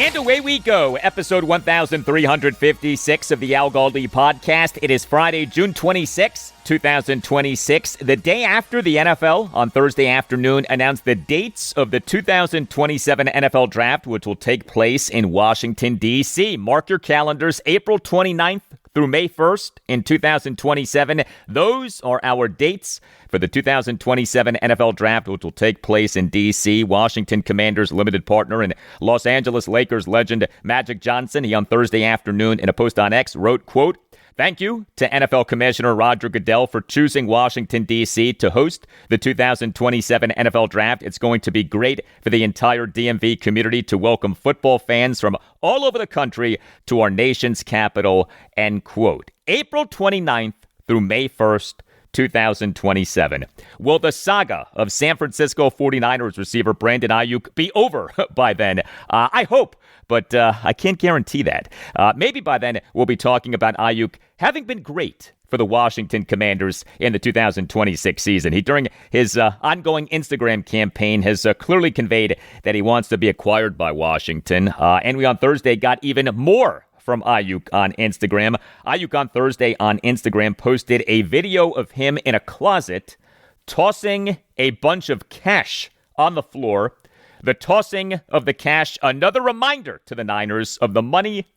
And away we go, episode 1356 of the Al Galdi podcast. It is Friday, June 26, 2026, the day after the NFL on Thursday afternoon announced the dates of the 2027 NFL Draft, which will take place in Washington, D.C. Mark your calendars, April 29th through May 1st in 2027. Those are our dates for the 2027 NFL Draft, which will take place in D.C. Washington Commanders limited partner and Los Angeles Lakers legend Magic Johnson. He on Thursday afternoon in a post on X wrote, quote, "Thank you to NFL Commissioner Roger Goodell for choosing Washington, D.C. to host the 2027 NFL Draft. It's going to be great for the entire DMV community to welcome football fans from all over the country to our nation's capital," end quote. April 29th through May 1st, 2027. Will the saga of San Francisco 49ers receiver Brandon Aiyuk be over by then? I hope, but I can't guarantee that. Maybe by then we'll be talking about Aiyuk having been great for the Washington Commanders in the 2026 season. He, during his ongoing Instagram campaign, has clearly conveyed that he wants to be acquired by Washington. And we on Thursday got even more from Aiyuk on Instagram. Aiyuk on Thursday on Instagram posted a video of him in a closet tossing a bunch of cash on the floor. The tossing of the cash, another reminder to the Niners of the money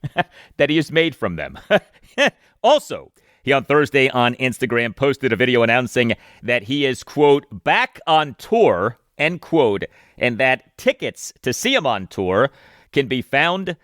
that he has made from them. Also, he on Thursday on Instagram posted a video announcing that he is, quote, back on tour, end quote, and that tickets to see him on tour can be found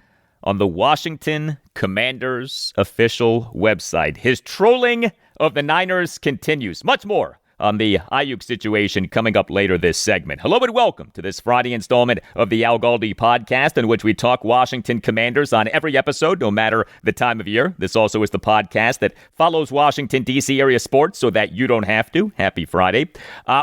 on the Washington Commanders official website. His trolling of the Niners continues. Much more on the Aiyuk situation coming up later this segment. Hello and welcome to this Friday installment of the Al Galdi podcast, in which we talk Washington Commanders on every episode, no matter the time of year. This also is the podcast that follows Washington, D.C. area sports so that you don't have to. Happy Friday.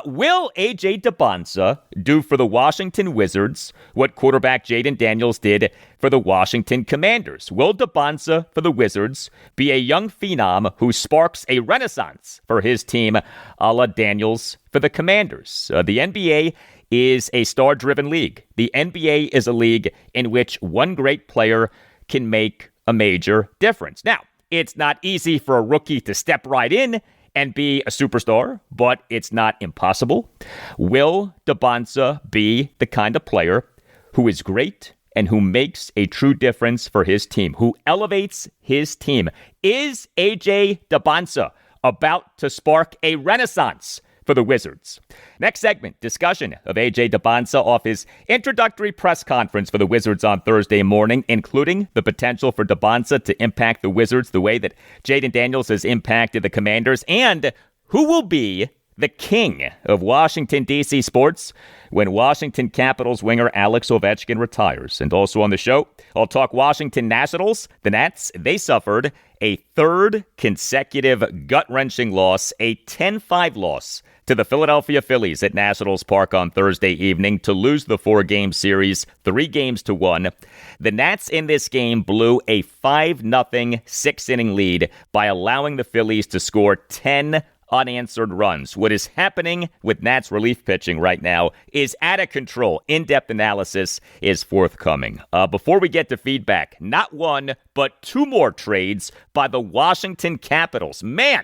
Will AJ Dybantsa do for the Washington Wizards what quarterback Jayden Daniels did for the Washington Commanders? Will Dybantsa for the Wizards be a young phenom who sparks a renaissance for his team, a la Daniels for the Commanders? The NBA is a star-driven league. The NBA is a league in which one great player can make a major difference. Now, it's not easy for a rookie to step right in and be a superstar, but it's not impossible. Will Dybantsa be the kind of player who is great and who makes a true difference for his team, who elevates his team? Is AJ Dybantsa about to spark a renaissance for the Wizards? Next segment, discussion of AJ Dybantsa off his introductory press conference for the Wizards on Thursday morning, including the potential for Dybantsa to impact the Wizards the way that Jayden Daniels has impacted the Commanders, and who will be the king of Washington, D.C. sports when Washington Capitals winger Alex Ovechkin retires. And also on the show, I'll talk Washington Nationals. The Nats, they suffered a third consecutive gut-wrenching loss, a 10-5 loss to the Philadelphia Phillies at Nationals Park on Thursday evening to lose the 4-game series 3-1. The Nats in this game blew a 5-0 six-inning lead by allowing the Phillies to score 10 unanswered runs. What is happening with Nats relief pitching right now is out of control. In-depth analysis is forthcoming. Before we get to feedback, not one, but two more trades by the Washington Capitals. Man,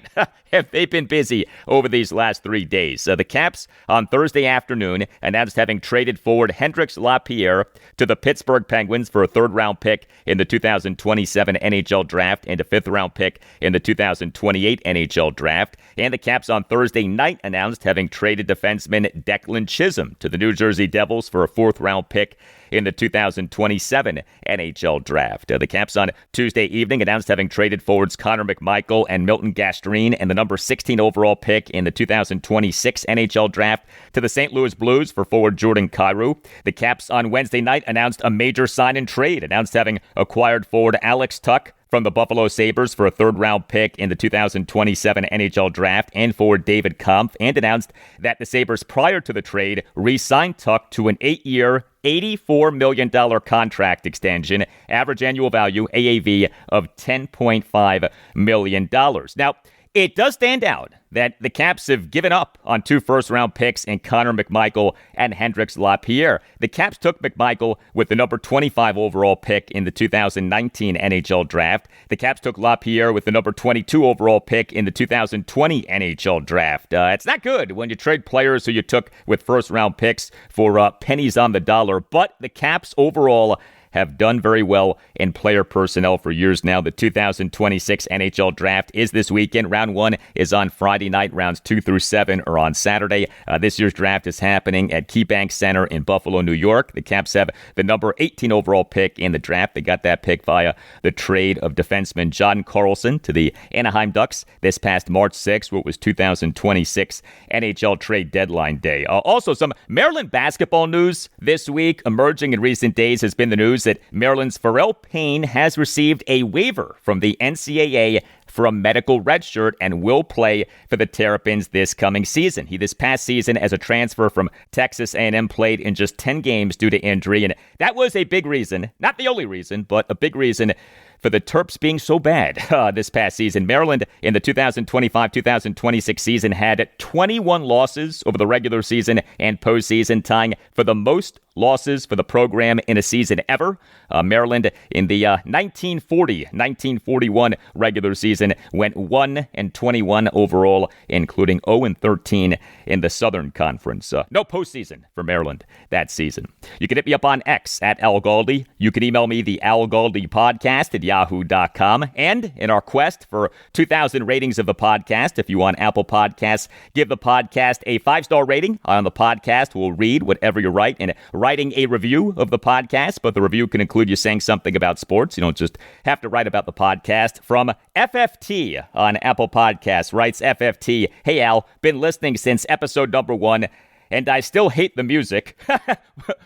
have they been busy over these last 3 days. The Caps on Thursday afternoon announced having traded forward Hendrix Lapierre to the Pittsburgh Penguins for a third-round pick in the 2027 NHL Draft and a fifth-round pick in the 2028 NHL Draft. And the Caps on Thursday night announced having traded defenseman Declan Chisholm to the New Jersey Devils for a fourth-round pick in the 2027 NHL Draft. The Caps on Tuesday evening announced having traded forwards Connor McMichael and Milton Gastrine and the number 16 overall pick in the 2026 NHL Draft to the St. Louis Blues for forward Jordan Kyrou. The Caps on Wednesday night announced a major sign-and trade, announced having acquired forward Alex Tuck from the Buffalo Sabres for a third-round pick in the 2027 NHL Draft and forward David Kampf, and announced that the Sabres, prior to the trade, re-signed Tuck to an 8-year, $84 million contract extension, average annual value, AAV, of $10.5 million. Now, It does stand out that the Caps have given up on 2 first-round picks in Connor McMichael and Hendrix Lapierre. The Caps took McMichael with the number 25 overall pick in the 2019 NHL draft. The Caps took Lapierre with the number 22 overall pick in the 2020 NHL draft. It's not good when you trade players who you took with first-round picks for pennies on the dollar, but the Caps overall have done very well in player personnel for years now. The 2026 NHL draft is this weekend. Round 1 is on Friday night. Rounds 2 through 7 are on Saturday. This year's draft is happening at KeyBank Center in Buffalo, New York. The Caps have the number 18 overall pick in the draft. They got that pick via the trade of defenseman John Carlson to the Anaheim Ducks this past March 6th, what was 2026 NHL trade deadline day. Also, some Maryland basketball news this week. Emerging in recent days has been the news that Maryland's Pharrell Payne has received a waiver from the NCAA for a medical redshirt and will play for the Terrapins this coming season. He this past season as a transfer from Texas A&M played in just 10 games due to injury, and that was a big reason, not the only reason, but a big reason for the Terps being so bad this past season. Maryland in the 2025-2026 season had 21 losses over the regular season and postseason, tying for the most losses for the program in a season ever. Maryland in the 1940-1941 regular season went 1-21 overall, including 0-13 in the Southern Conference. No postseason for Maryland that season. You can hit me up on X at Al Galdi. You can email me the Al Galdi podcast at yahoo.com. And in our quest for 2,000 ratings of the podcast, if you want Apple Podcasts, give the podcast a 5-star rating. On the podcast, we'll read whatever you write and writing a review of the podcast, but the review can include you saying something about sports. You don't just have to write about the podcast. From FFT on Apple Podcasts, writes FFT, "Hey Al, been listening since episode number 1, and I still hate the music,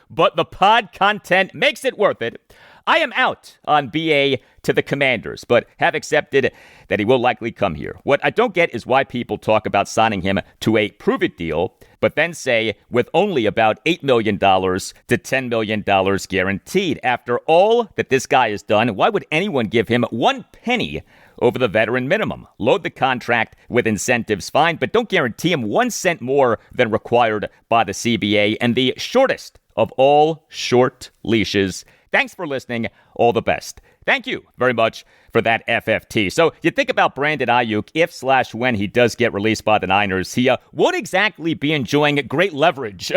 but the pod content makes it worth it. I am out on BA to the Commanders, but have accepted that he will likely come here. What I don't get is why people talk about signing him to a prove-it deal, but then say with only about $8 million to $10 million guaranteed. After all that this guy has done, why would anyone give him 1 penny over the veteran minimum? Load the contract with incentives, fine, but don't guarantee him 1 cent more than required by the CBA and the shortest of all short leashes. Thanks for listening. All the best." Thank you very much for that, FFT. So you think about Brandon Aiyuk, if/when he does get released by the Niners, he won't exactly be enjoying great leverage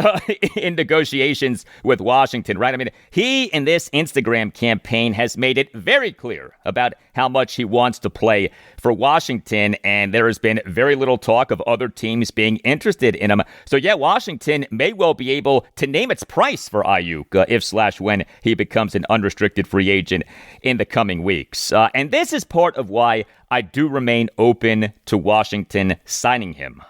in negotiations with Washington, right? I mean, he in this Instagram campaign has made it very clear about how much he wants to play for Washington, and there has been very little talk of other teams being interested in him. So yeah, Washington may well be able to name its price for Aiyuk if/when he becomes an unrestricted free agent in the coming weeks. And this is part of why I do remain open to Washington signing him.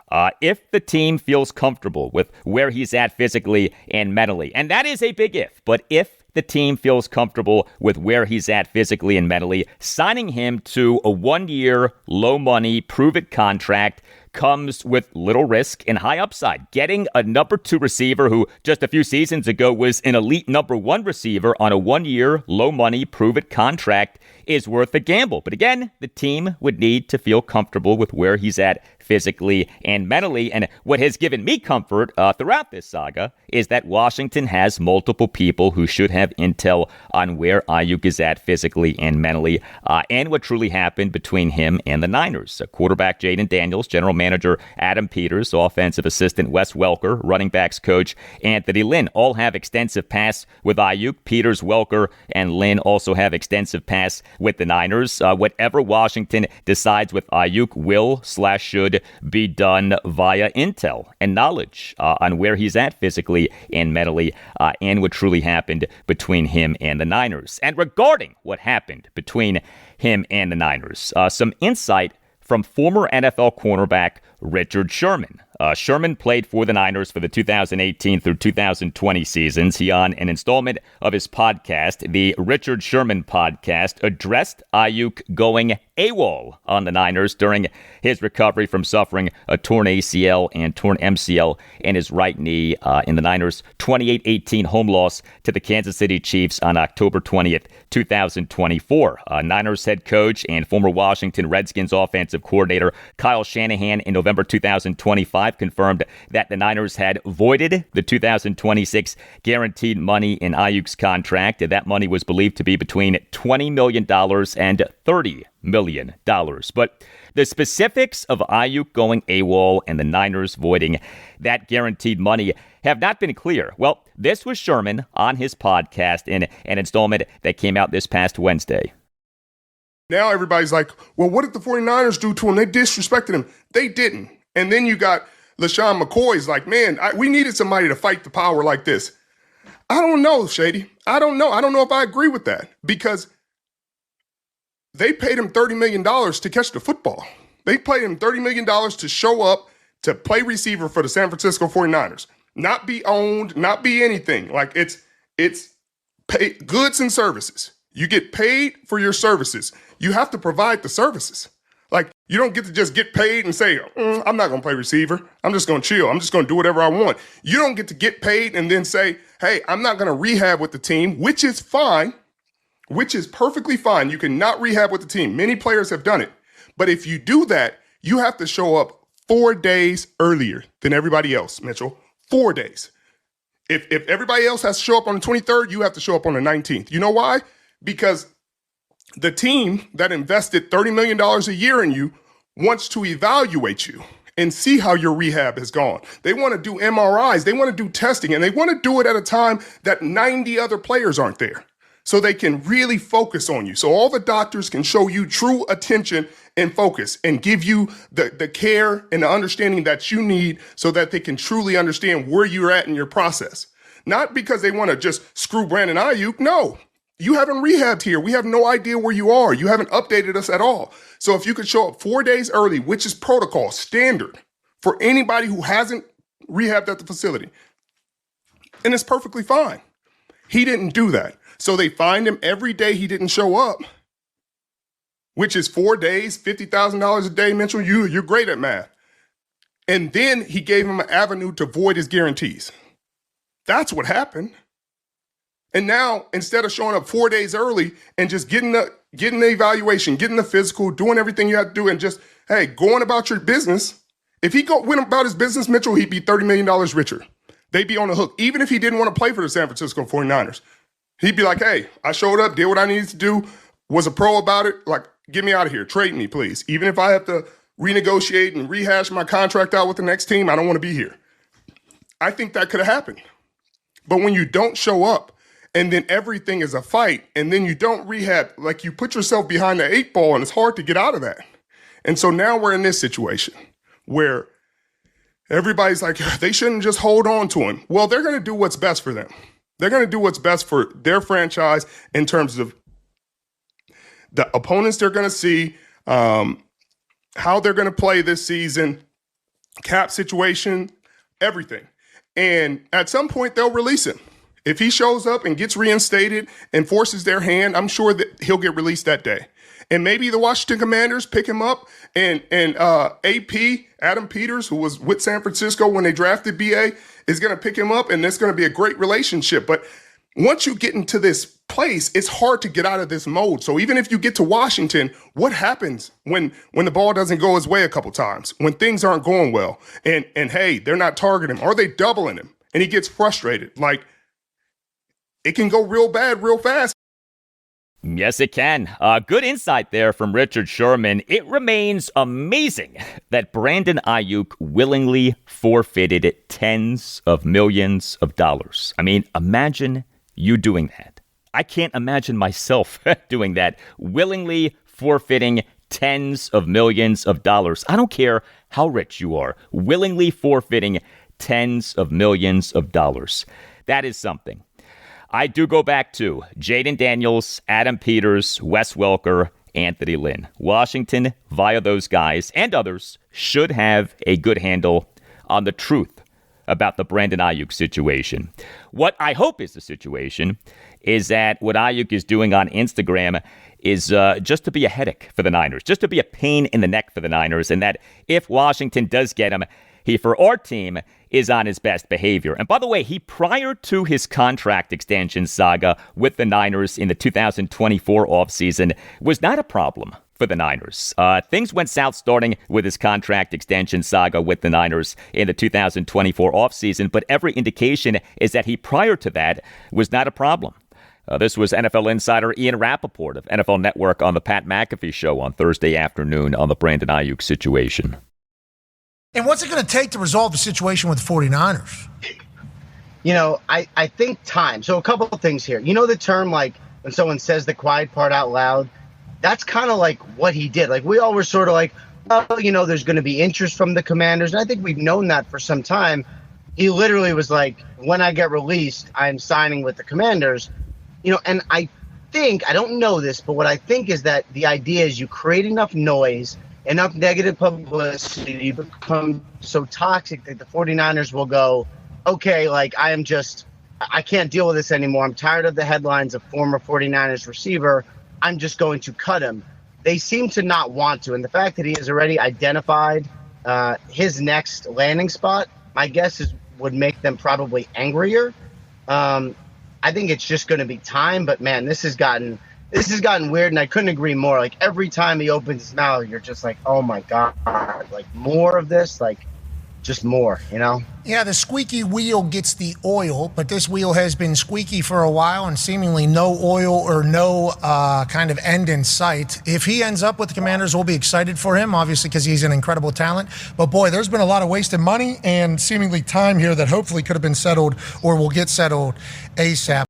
If the team feels comfortable with where he's at physically and mentally, and that is a big if, but if the team feels comfortable with where he's at physically and mentally, signing him to a 1-year, low-money, prove-it contract comes with little risk and high upside. Getting a number 2 receiver who just a few seasons ago was an elite number 1 receiver on a 1-year, low-money, prove-it contract is worth a gamble. But again, the team would need to feel comfortable with where he's at physically and mentally. And what has given me comfort throughout this saga is that Washington has multiple people who should have intel on where Aiyuk is at physically and mentally, and what truly happened between him and the Niners. Quarterback Jayden Daniels, general manager Adam Peters, offensive assistant Wes Welker, running backs coach Anthony Lynn all have extensive pass with Aiyuk. Peters, Welker, and Lynn also have extensive pass with the Niners. Whatever Washington decides with Aiyuk will/should be done via intel and knowledge on where he's at physically and mentally, and what truly happened between him and the Niners. And regarding what happened between him and the Niners, some insight from former NFL cornerback Richard Sherman. Sherman played for the Niners for the 2018 through 2020 seasons. He, on an installment of his podcast, the Richard Sherman podcast, addressed Aiyuk going AWOL on the Niners during his recovery from suffering a torn ACL and torn MCL in his right knee in the Niners' 28-18 home loss to the Kansas City Chiefs on October 20th, 2024. Niners head coach and former Washington Redskins offensive coordinator Kyle Shanahan in November 2025 confirmed that the Niners had voided the 2026 guaranteed money in Aiyuk's contract. That money was believed to be between $20 million and $30 million. But the specifics of Aiyuk going AWOL and the Niners voiding that guaranteed money have not been clear. Well, this was Sherman on his podcast in an installment that came out this past Wednesday. Now everybody's like, well, what did the 49ers do to him? They disrespected him. They didn't. And then you got LaShawn McCoy's like, man, we needed somebody to fight the power like this. I don't know, Shady. I don't know. I don't know if I agree with that because they paid him $30 million to catch the football. They paid him $30 million to show up to play receiver for the San Francisco 49ers. Not be owned, not be anything. Like it's pay, goods and services. You get paid for your services. You have to provide the services. Like you don't get to just get paid and say, I'm not going to play receiver. I'm just going to chill. I'm just going to do whatever I want. You don't get to get paid and then say, hey, I'm not going to rehab with the team, which is fine, which is perfectly fine. You cannot rehab with the team. Many players have done it. But if you do that, you have to show up 4 days earlier than everybody else, Mitchell. 4 days. If everybody else has to show up on the 23rd, you have to show up on the 19th. You know why? Because the team that invested $30 million a year in you wants to evaluate you and see how your rehab has gone. They want to do MRIs. They want to do testing, and they want to do it at a time that 90 other players aren't there. So they can really focus on you. So all the doctors can show you true attention and focus and give you the care and the understanding that you need so that they can truly understand where you're at in your process. Not because they want to just screw Brandon Aiyuk. No, you haven't rehabbed here. We have no idea where you are. You haven't updated us at all. So if you could show up 4 days early, which is protocol, standard for anybody who hasn't rehabbed at the facility, and it's perfectly fine. He didn't do that. So they fined him every day he didn't show up, which is 4 days, $50,000 a day. Mitchell, you're great at math. And then he gave him an avenue to void his guarantees. That's what happened. And now, instead of showing up 4 days early and just getting the evaluation, getting the physical, doing everything you have to do, and just, hey, going about your business, if he went about his business, Mitchell, he'd be $30 million richer. They'd be on the hook, even if he didn't want to play for the San Francisco 49ers. He'd be like, hey, I showed up, did what I needed to do, was a pro about it. Like, get me out of here. Trade me, please. Even if I have to renegotiate and rehash my contract out with the next team, I don't want to be here. I think that could have happened. But when you don't show up and then everything is a fight and then you don't rehab, like you put yourself behind the 8 ball and it's hard to get out of that. And so now we're in this situation where everybody's like, they shouldn't just hold on to him. Well, they're going to do what's best for them. They're going to do what's best for their franchise in terms of the opponents they're going to see, how they're going to play this season, cap situation, everything. And at some point, they'll release him. If he shows up and gets reinstated and forces their hand, I'm sure that he'll get released that day. And maybe the Washington Commanders pick him up and AP, Adam Peters, who was with San Francisco when they drafted BA, is going to pick him up, and it's going to be a great relationship. But once you get into this place, it's hard to get out of this mode. So even if you get to Washington, what happens when the ball doesn't go his way a couple times, when things aren't going well, and hey, they're not targeting him, or they doubling him, and he gets frustrated? Like, it can go real bad real fast. Yes, it can. Good insight there from Richard Sherman. It remains amazing that Brandon Aiyuk willingly forfeited tens of millions of dollars. I mean, imagine you doing that. I can't imagine myself doing that, willingly forfeiting tens of millions of dollars. I don't care how rich you are, willingly forfeiting tens of millions of dollars. That is something. I do go back to Jayden Daniels, Adam Peters, Wes Welker, Anthony Lynn. Washington, via those guys and others, should have a good handle on the truth about the Brandon Aiyuk situation. What I hope is the situation is that what Aiyuk is doing on Instagram is just to be a headache for the Niners, just to be a pain in the neck for the Niners, and that if Washington does get him, he, for our team, is on his best behavior. And by the way, prior to his contract extension saga with the Niners in the 2024 offseason, was not a problem for the Niners. Things went south starting with his contract extension saga with the Niners in the 2024 offseason, but every indication is that he, prior to that, was not a problem. This was NFL insider Ian Rappaport of NFL Network on the Pat McAfee Show on Thursday afternoon on the Brandon Aiyuk situation. And what's it going to take to resolve the situation with the 49ers? You know, I think time. So a couple of things here. You know the term, like, when someone says the quiet part out loud? That's kind of like what he did. Like, we all were sort of like, well, you know, there's going to be interest from the Commanders. And I think we've known that for some time. He literally was like, when I get released, I'm signing with the Commanders. You know, and I think, I don't know this, but what I think is that the idea is you create enough noise, enough negative publicity, you become so toxic that the 49ers will go, okay, like, I can't deal with this anymore. I'm tired of the headlines of former 49ers receiver. I'm just going to cut him. They seem to not want to. And the fact that he has already identified his next landing spot, my guess is would make them probably angrier. I think it's just going to be time. But, man, this has gotten weird, and I couldn't agree more. Like, every time he opens his mouth, you're just like, oh, my God. Like, more of this? Like, just more, you know? Yeah, the squeaky wheel gets the oil, but this wheel has been squeaky for a while and seemingly no oil or no kind of end in sight. If he ends up with the Commanders, we'll be excited for him, obviously, because he's an incredible talent. But, boy, there's been a lot of wasted money and seemingly time here that hopefully could have been settled or will get settled ASAP.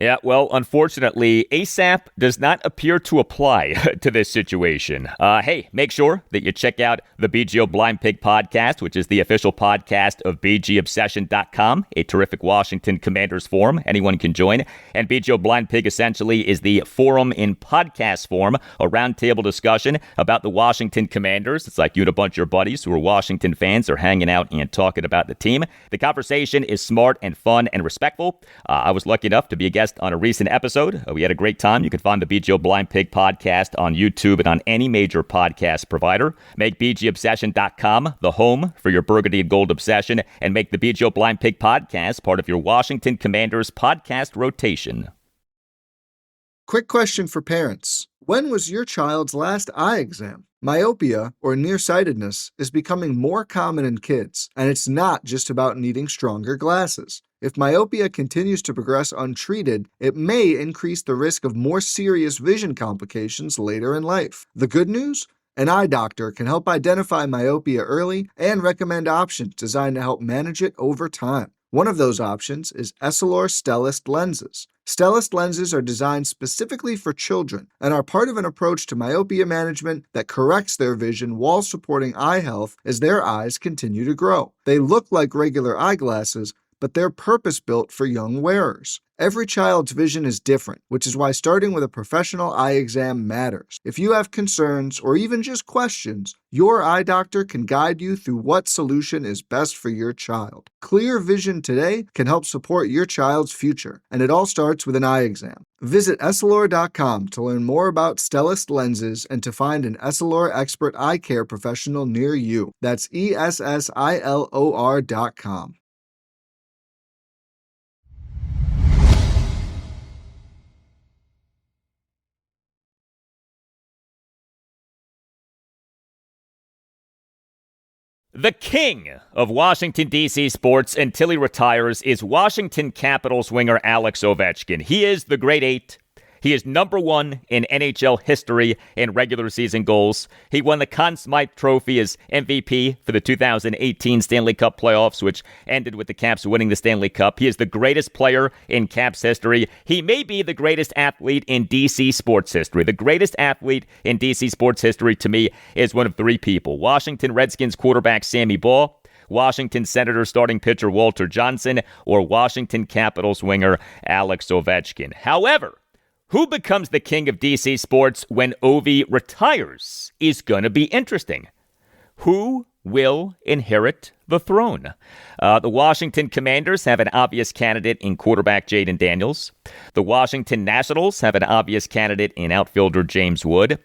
Yeah, well, unfortunately, ASAP does not appear to apply to this situation. Hey, make sure that you check out the BGO Blind Pig podcast, which is the official podcast of BGObsession.com, a terrific Washington Commanders forum anyone can join. And BGO Blind Pig essentially is the forum in podcast form, a roundtable discussion about the Washington Commanders. It's like you and a bunch of your buddies who are Washington fans are hanging out and talking about the team. The conversation is smart and fun and respectful. I was lucky enough to be a guest on a recent episode. We had a great time. You can find the BGO Blind Pig podcast on YouTube and on any major podcast provider. Make BGObsession.com the home for your burgundy and gold obsession, and make the BGO Blind Pig podcast part of your Washington Commanders podcast rotation. Quick question for parents. When was your child's last eye exam? Myopia, or nearsightedness, is becoming more common in kids, and it's not just about needing stronger glasses. If myopia continues to progress untreated, it may increase the risk of more serious vision complications later in life. The good news? An eye doctor can help identify myopia early and recommend options designed to help manage it over time. One of those options is Essilor Stellest lenses. Stellest lenses are designed specifically for children and are part of an approach to myopia management that corrects their vision while supporting eye health as their eyes continue to grow. They look like regular eyeglasses, but they're purpose-built for young wearers. Every child's vision is different, which is why starting with a professional eye exam matters. If you have concerns or even just questions, your eye doctor can guide you through what solution is best for your child. Clear vision today can help support your child's future, and it all starts with an eye exam. Visit Essilor.com to learn more about Stellest lenses and to find an Essilor expert eye care professional near you. That's ESSILOR.com. The king of Washington, D.C. sports until he retires is Washington Capitals winger Alex Ovechkin. He is the Great Eight. He is number one in NHL history in regular season goals. He won the Conn Smythe Trophy as MVP for the 2018 Stanley Cup playoffs, which ended with the Caps winning the Stanley Cup. He is the greatest player in Caps history. He may be the greatest athlete in DC sports history. The greatest athlete in DC sports history, to me, is one of three people: Washington Redskins quarterback Sammy Baugh, Washington Senators starting pitcher Walter Johnson, or Washington Capitals winger Alex Ovechkin. However, who becomes the king of DC sports when Ovi retires is going to be interesting. Who will inherit the throne. The Washington Commanders have an obvious candidate in quarterback Jayden Daniels. The Washington Nationals have an obvious candidate in outfielder James Wood.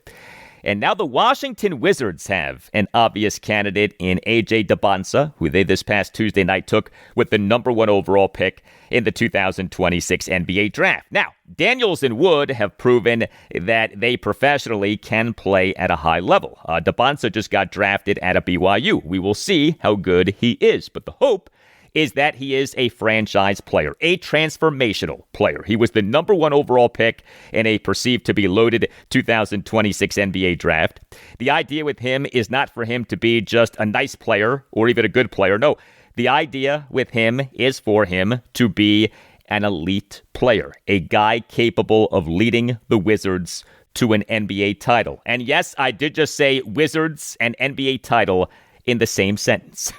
And now the Washington Wizards have an obvious candidate in AJ Dybantsa, who they this past Tuesday night took with the number 1 overall pick in the 2026 NBA draft. Now, Daniels and Wood have proven that they professionally can play at a high level. Dybantsa just got drafted at a BYU. We will see how good he is, but the hope is that he is a franchise player, a transformational player. He was the number 1 overall pick in a perceived to be loaded 2026 NBA draft. The idea with him is not for him to be just a nice player or even a good player. No, the idea with him is for him to be an elite player, a guy capable of leading the Wizards to an NBA title. And yes, I did just say Wizards and NBA title in the same sentence.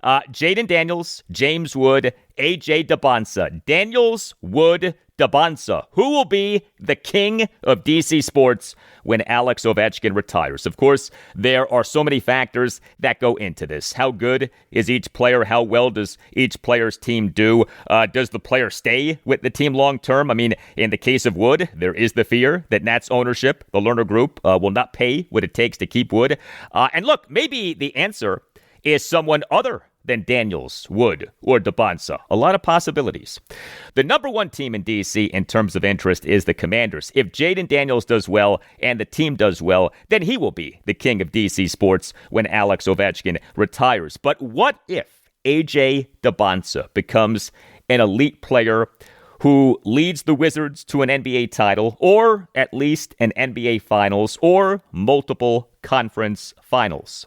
Jayden Daniels, James Wood, AJ Dybantsa. Daniels, Wood, Dybantsa. Who will be the king of DC sports when Alex Ovechkin retires? Of course, there are so many factors that go into this. How good is each player? How well does each player's team do? Does the player stay with the team long term? I mean, in the case of Wood, there is the fear that Nats ownership, the Lerner Group, will not pay what it takes to keep Wood. And look, maybe the answer is someone other than Daniels, Wood, or Dybantsa. A lot of possibilities. The number 1 team in D.C. in terms of interest is the Commanders. If Jayden Daniels does well and the team does well, then he will be the king of D.C. sports when Alex Ovechkin retires. But what if AJ Dybantsa becomes an elite player who leads the Wizards to an NBA title, or at least an NBA Finals, or multiple conference finals?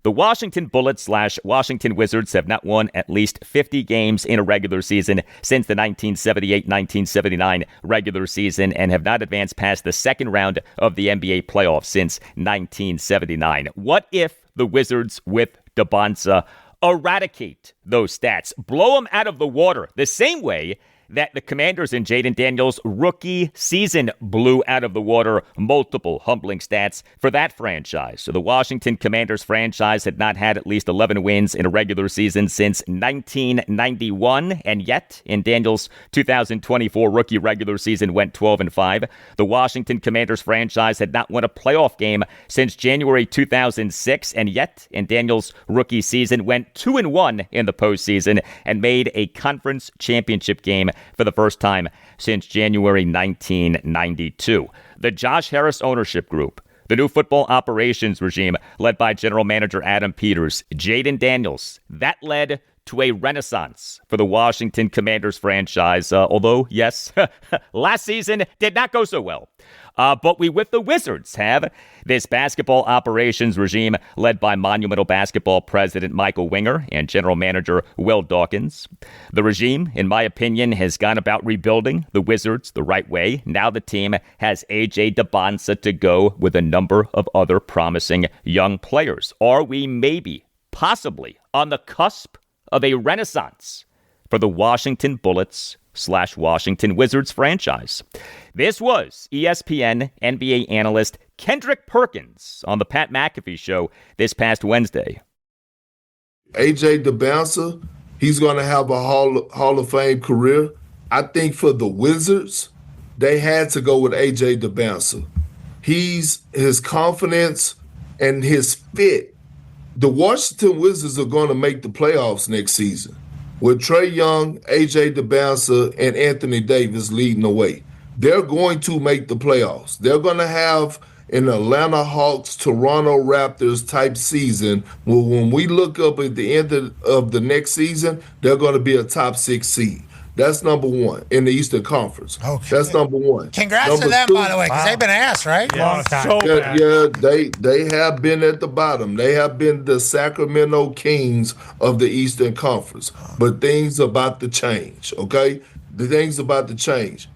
The Washington Bullets / Washington Wizards have not won at least 50 games in a regular season since the 1978-1979 regular season and have not advanced past the second round of the NBA playoffs since 1979. What if the Wizards with Dybantsa eradicate those stats, blow them out of the water the same way that the Commanders in Jayden Daniels' rookie season blew out of the water multiple humbling stats for that franchise? So the Washington Commanders franchise had not had at least 11 wins in a regular season since 1991, and yet in Daniels' 2024 rookie regular season went 12-5. The Washington Commanders franchise had not won a playoff game since January 2006, and yet in Daniels' rookie season went 2-1 in the postseason and made a conference championship game for the first time since January 1992. The Josh Harris ownership group, the new football operations regime led by general manager Adam Peters, Jayden Daniels, that led to a renaissance for the Washington Commanders franchise, although, yes, last season did not go so well. But we, with the Wizards, have this basketball operations regime led by Monumental Basketball president Michael Winger and general manager Will Dawkins. The regime, in my opinion, has gone about rebuilding the Wizards the right way. Now the team has AJ Dybantsa to go with a number of other promising young players. Are we maybe, possibly, on the cusp of a renaissance for the Washington Bullets / Washington Wizards franchise? This was ESPN NBA analyst Kendrick Perkins on the Pat McAfee Show this past Wednesday. AJ Dybantsa, he's going to have a Hall of Fame career. I think for the Wizards, they had to go with AJ Dybantsa. His confidence and his fit. The Washington Wizards are going to make the playoffs next season with Trae Young, AJ Dybantsa, and Anthony Davis leading the way. They're going to make the playoffs. They're going to have an Atlanta Hawks, Toronto Raptors type season. Well, when we look up at the end of the next season, they're going to be a top 6 seed. That's number 1 in the Eastern Conference. Okay. That's number 1. Congrats number to them, 2, by the way, because they've been asked, right? Long time. They have been at the bottom. They have been the Sacramento Kings of the Eastern Conference. But things about to change, okay? The things about to change.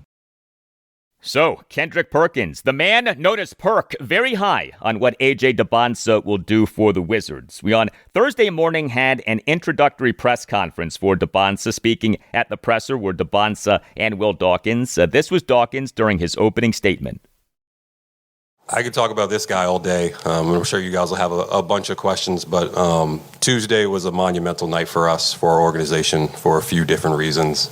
So, Kendrick Perkins, the man known as Perk, very high on what AJ Dybantsa will do for the Wizards. We on Thursday morning had an introductory press conference for Dybantsa. Speaking at the presser were Dybantsa and Will Dawkins. This was Dawkins during his opening statement. I could talk about this guy all day. I'm sure you guys will have a bunch of questions, but Tuesday was a monumental night for us, for our organization, for a few different reasons.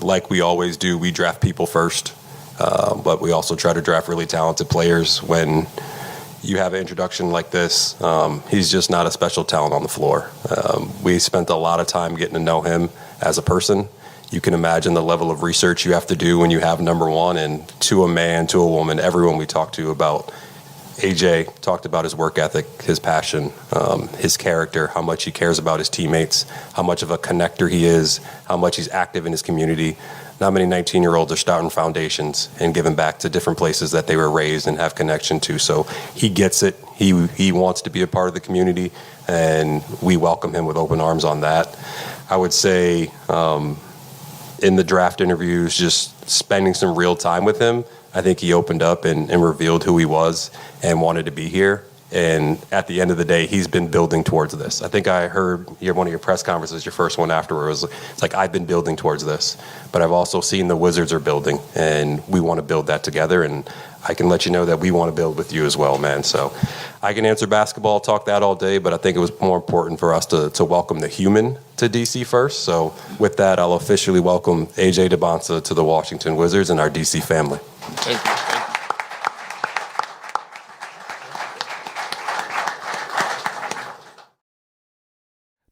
Like we always do, we draft people first, but we also try to draft really talented players. When you have an introduction like this, he's just not a special talent on the floor. We spent a lot of time getting to know him as a person. You can imagine the level of research you have to do when you have number one, and to a man, to a woman, everyone we talked to about AJ talked about his work ethic, his passion, his character, how much he cares about his teammates, how much of a connector he is, how much he's active in his community. Not many 19-year-olds are starting foundations and giving back to different places that they were raised and have connection to. So he gets it. He wants to be a part of the community, and we welcome him with open arms on that. I would say in the draft interviews, just spending some real time with him, I think he opened up and revealed who he was and wanted to be here. And at the end of the day, he's been building towards this. I think I heard one of your press conferences, your first one afterwards. It's like, I've been building towards this. But I've also seen the Wizards are building, and we want to build that together. And I can let you know that we want to build with you as well, man. So I can answer basketball, talk that all day, but I think it was more important for us to welcome the human to DC first. So with that, I'll officially welcome AJ Dybantsa to the Washington Wizards and our DC family. Thank you.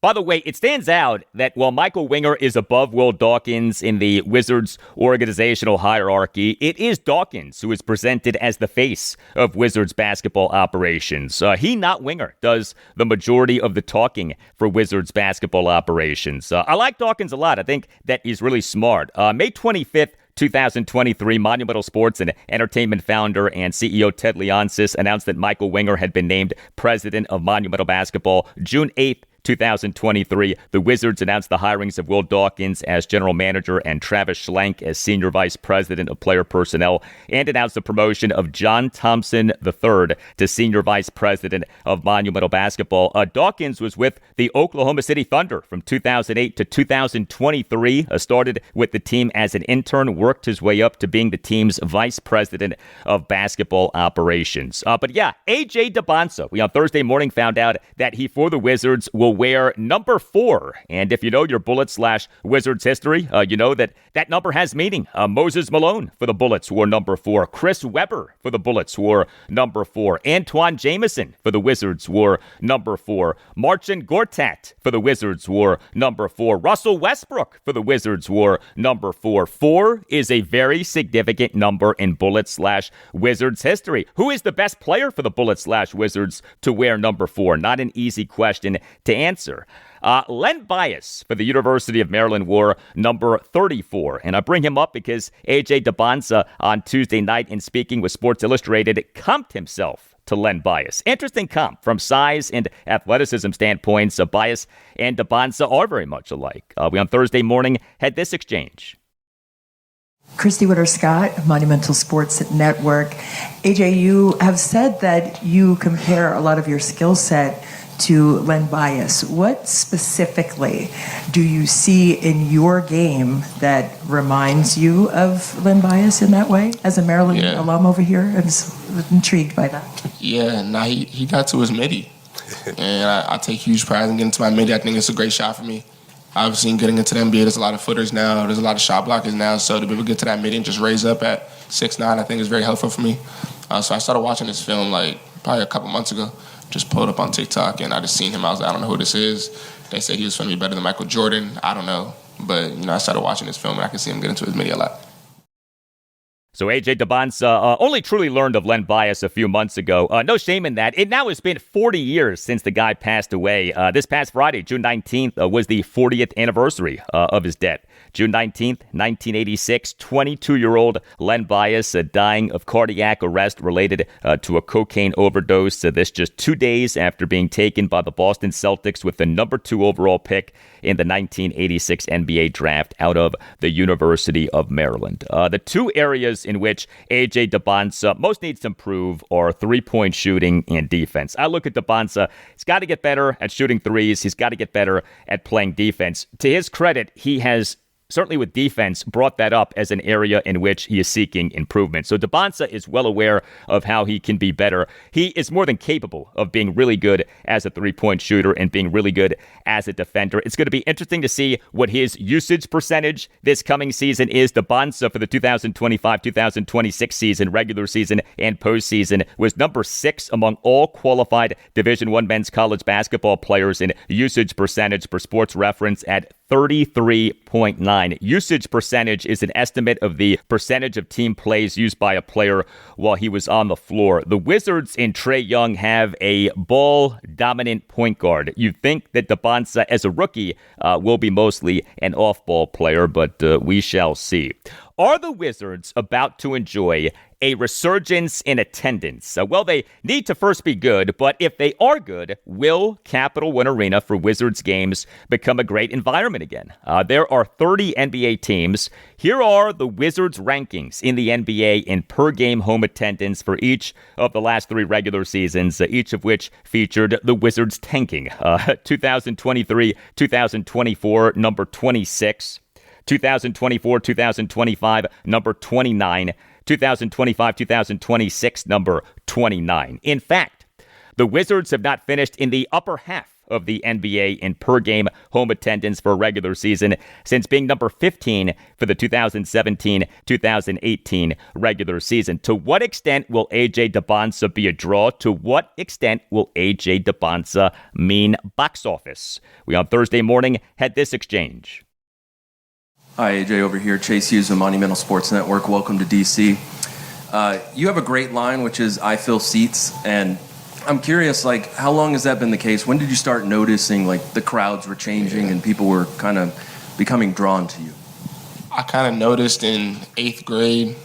By the way, it stands out that while Michael Winger is above Will Dawkins in the Wizards organizational hierarchy, it is Dawkins who is presented as the face of Wizards basketball operations. He, not Winger, does the majority of the talking for Wizards basketball operations. I like Dawkins a lot. I think that he's really smart. May 25th, 2023, Monumental Sports and Entertainment founder and CEO Ted Leonsis announced that Michael Winger had been named president of Monumental Basketball. June 8th, 2023, the Wizards announced the hirings of Will Dawkins as general manager and Travis Schlenk as senior vice president of player personnel, and announced the promotion of John Thompson III to senior vice president of Monumental Basketball. Dawkins was with the Oklahoma City Thunder from 2008 to 2023, started with the team as an intern, worked his way up to being the team's vice president of basketball operations. But yeah, AJ Dybantsa, we on Thursday morning found out that he, for the Wizards, will wear number 4. And if you know your Bullets/Wizards history, you know that that number has meaning. Moses Malone for the Bullets wore number 4. Chris Webber for the Bullets wore number 4. Antoine Jameson for the Wizards wore number 4. Marcin Gortat for the Wizards wore number 4. Russell Westbrook for the Wizards wore number 4. 4 is a very significant number in Bullets/Wizards history. Who is the best player for the Bullets/Wizards to wear number 4? Not an easy question to answer. Len Bias for the University of Maryland wore number 34. And I bring him up because AJ Dybantsa on Tuesday night in speaking with Sports Illustrated comped himself to Len Bias. Interesting comp from size and athleticism standpoints. Bias and Dybantsa are very much alike. We on Thursday morning had this exchange. Christy Witter-Scott, Monumental Sports Network. AJ, you have said that you compare a lot of your skill set to Len Bias. What specifically do you see in your game that reminds you of Len Bias in that way? As a Maryland alum over here, I was intrigued by that. Yeah, he got to his midi. And I take huge pride in getting to my midi. I think it's a great shot for me. Obviously, getting into the NBA, there's a lot of footers now. There's a lot of shot blockers now. So to be able to get to that midi and just raise up at 6'9", I think is very helpful for me. So I started watching this film probably a couple months ago. Just pulled up on TikTok, and I just seen him. I was like, I don't know who this is. They said he was going to be better than Michael Jordan. I don't know. But, I started watching this film, and I could see him get into his midi a lot. So AJ Dybantsa only truly learned of Len Bias a few months ago. No shame in that. It now has been 40 years since the guy passed away. This past Friday, June 19th, was the 40th anniversary of his death. June 19th, 1986, 22-year-old Len Bias dying of cardiac arrest related to a cocaine overdose. This just 2 days after being taken by the Boston Celtics with the number 2 overall pick in the 1986 NBA draft out of the University of Maryland. The two areas in which AJ Dybantsa most needs to improve are three-point shooting and defense. I look at Dybantsa, he's got to get better at shooting threes. He's got to get better at playing defense. To his credit, he has certainly with defense, brought that up as an area in which he is seeking improvement. So Dybantsa is well aware of how he can be better. He is more than capable of being really good as a three-point shooter and being really good as a defender. It's going to be interesting to see what his usage percentage this coming season is. Dybantsa for the 2025-2026 season, regular season and postseason, was number 6 among all qualified Division I men's college basketball players in usage percentage per Sports Reference at 33.9. Usage percentage is an estimate of the percentage of team plays used by a player while he was on the floor. The Wizards in Trae Young have a ball-dominant point guard. You'd think that Dybantsa, as a rookie, will be mostly an off-ball player, but we shall see. Are the Wizards about to enjoy a resurgence in attendance? Well, they need to first be good, but if they are good, will Capital One Arena for Wizards games become a great environment again? There are 30 NBA teams. Here are the Wizards rankings in the NBA in per-game home attendance for each of the last 3 regular seasons, each of which featured the Wizards tanking. 2023-2024, number 26. 2024-2025, number 29. 2025-2026, number 29. In fact, the Wizards have not finished in the upper half of the NBA in per-game home attendance for a regular season since being number 15 for the 2017-2018 regular season. To what extent will AJ Dybantsa be a draw? To what extent will AJ Dybantsa mean box office? We on Thursday morning had this exchange. Hi, AJ over here. Chase Hughes of Monumental Sports Network. Welcome to DC. You have a great line, which is "I fill seats," and I'm curious, like, how long has that been the case? When did you start noticing, like, the crowds were changing and people were kind of becoming drawn to you? I kind of noticed in 8th grade.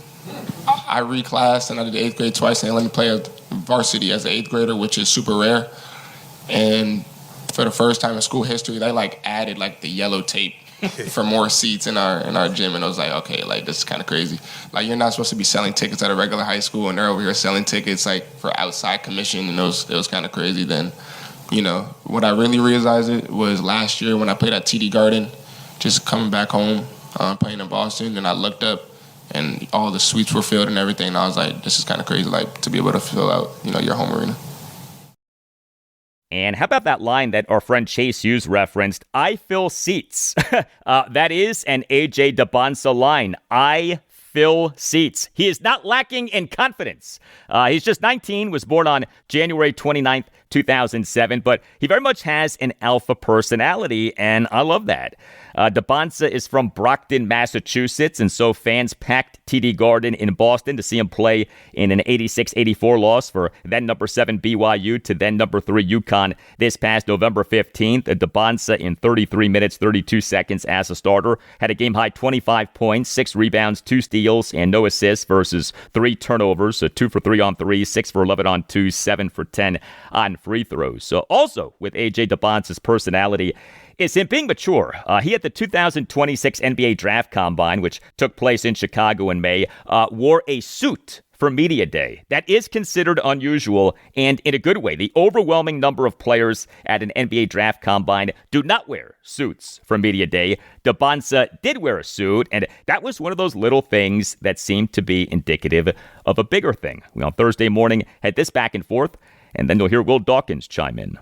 I reclassed and I did 8th grade twice, and they let me play a varsity as an 8th grader, which is super rare. And for the first time in school history, they like added like the yellow tape for more seats in our gym, and I was like, okay, like, this is kind of crazy. Like, you're not supposed to be selling tickets at a regular high school, and they're over here selling tickets like for outside commission, and it was kind of crazy. Then, you know, what I really realized it was last year when I played at TD Garden, just coming back home, playing in Boston, and I looked up and all the suites were filled and everything, and I was like, this is kind of crazy, like, to be able to fill out, you know, your home arena. And how about that line that our friend Chase Hughes referenced? I fill seats. That is an AJ Dybantsa line. I fill seats. He is not lacking in confidence. He's just 19, was born on January 29th, 2007, but he very much has an alpha personality, and I love that. Dybantsa is from Brockton, Massachusetts, and so fans packed TD Garden in Boston to see him play in an 86-84 loss for then number 7 BYU to then number 3 UConn this past November 15th. Dybantsa in 33 minutes, 32 seconds as a starter had a game-high 25 points, 6 rebounds, 2 steals, and no assists versus 3 turnovers, so 2 for 3 on 3, 6 for 11 on 2, 7 for 10 on free throws. So also with AJ Dybantsa's personality is him being mature. He at the 2026 NBA Draft Combine, which took place in Chicago in May, wore a suit for Media Day. That is considered unusual, and in a good way. The overwhelming number of players at an NBA Draft Combine do not wear suits for Media Day. Dybantsa did wear a suit, and that was one of those little things that seemed to be indicative of a bigger thing. We on Thursday morning had this back and forth, and then you'll hear Will Dawkins chime in.